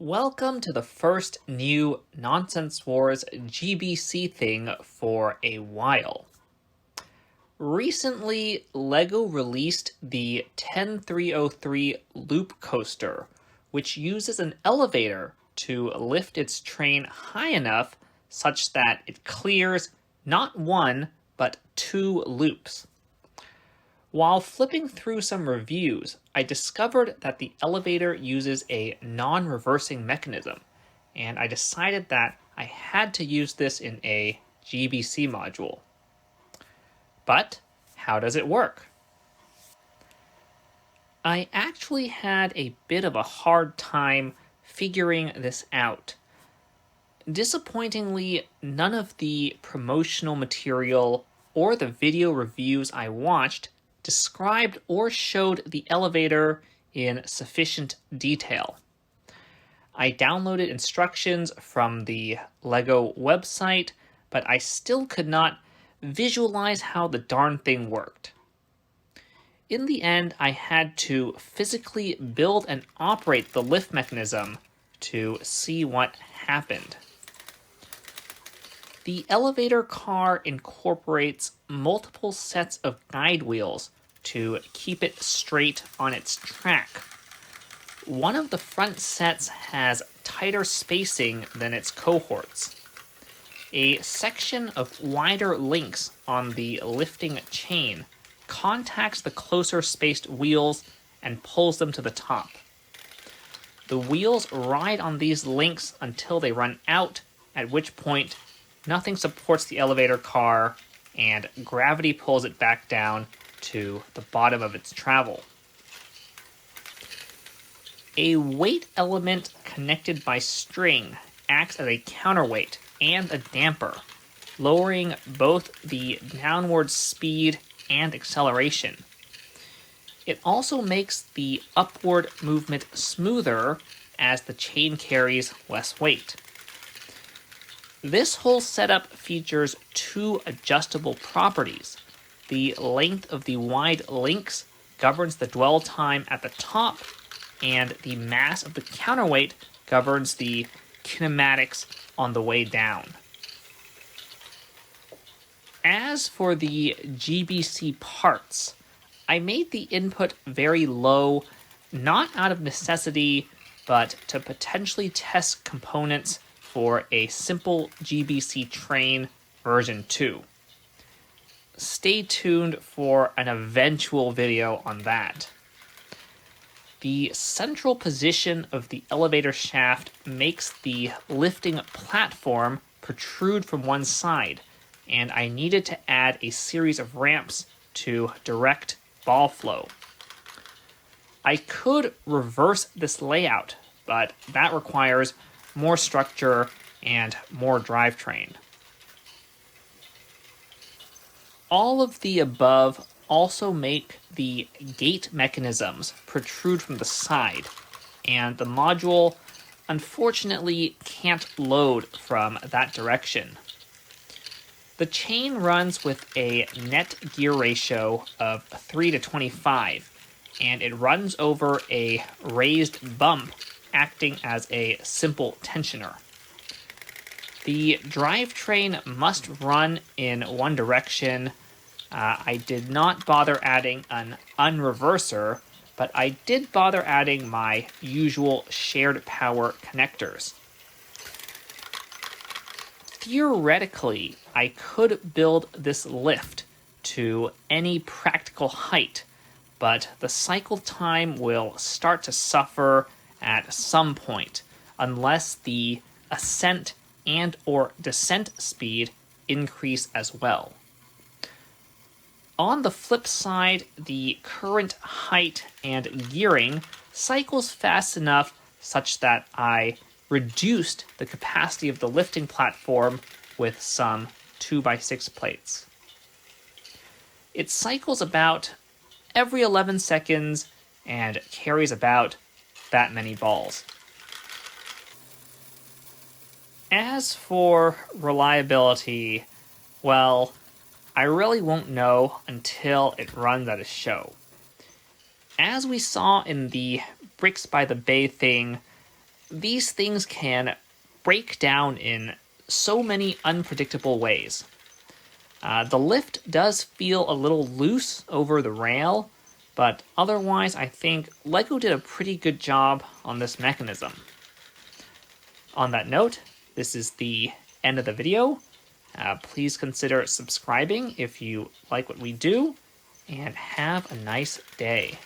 Welcome to the first new Nonsense Wars GBC thing for a while. Recently, LEGO released the 10303 Loop Coaster, which uses an elevator to lift its train high enough such that it clears not one, but two loops. While flipping through some reviews, I discovered that the elevator uses a non-reversing mechanism, and I decided that I had to use this in a GBC module. But how does it work? I actually had a bit of a hard time figuring this out. Disappointingly, none of the promotional material or the video reviews I watched described or showed the elevator in sufficient detail. I downloaded instructions from the LEGO website, but I still could not visualize how the darn thing worked. In the end, I had to physically build and operate the lift mechanism to see what happened. The elevator car incorporates multiple sets of guide wheels to keep it straight on its track. One of the front sets has tighter spacing than its cohorts. A section of wider links on the lifting chain contacts the closer spaced wheels and pulls them to the top. The wheels ride on these links until they run out, at which point nothing supports the elevator car, and gravity pulls it back down to the bottom of its travel. A weight element connected by string acts as a counterweight and a damper, lowering both the downward speed and acceleration. It also makes the upward movement smoother as the chain carries less weight. This whole setup features two adjustable properties. The length of the wide links governs the dwell time at the top, and the mass of the counterweight governs the kinematics on the way down. As for the GBC parts, I made the input very low, not out of necessity, but to potentially test components for a simple GBC train version 2. Stay tuned for an eventual video on that. The central position of the elevator shaft makes the lifting platform protrude from one side, and I needed to add a series of ramps to direct ball flow. I could reverse this layout, but that requires more structure and more drivetrain. All of the above also make the gate mechanisms protrude from the side, and the module unfortunately can't load from that direction. The chain runs with a net gear ratio of 3:25, and it runs over a raised bump acting as a simple tensioner. The drivetrain must run in one direction. I did not bother adding an unreverser, but I did bother adding my usual shared power connectors. Theoretically, I could build this lift to any practical height, but the cycle time will start to suffer at some point unless the ascent and or descent speed increase as well. On the flip side, the current height and gearing cycles fast enough such that I reduced the capacity of the lifting platform with some 2x6 plates. It cycles about every 11 seconds and carries about that many balls. As for reliability, well, I really won't know until it runs at a show. As we saw in the Bricks by the Bay thing, these things can break down in so many unpredictable ways. The lift does feel a little loose over the rail, but otherwise I think LEGO did a pretty good job on this mechanism. On that note, this is the end of the video. Please consider subscribing if you like what we do, and have a nice day.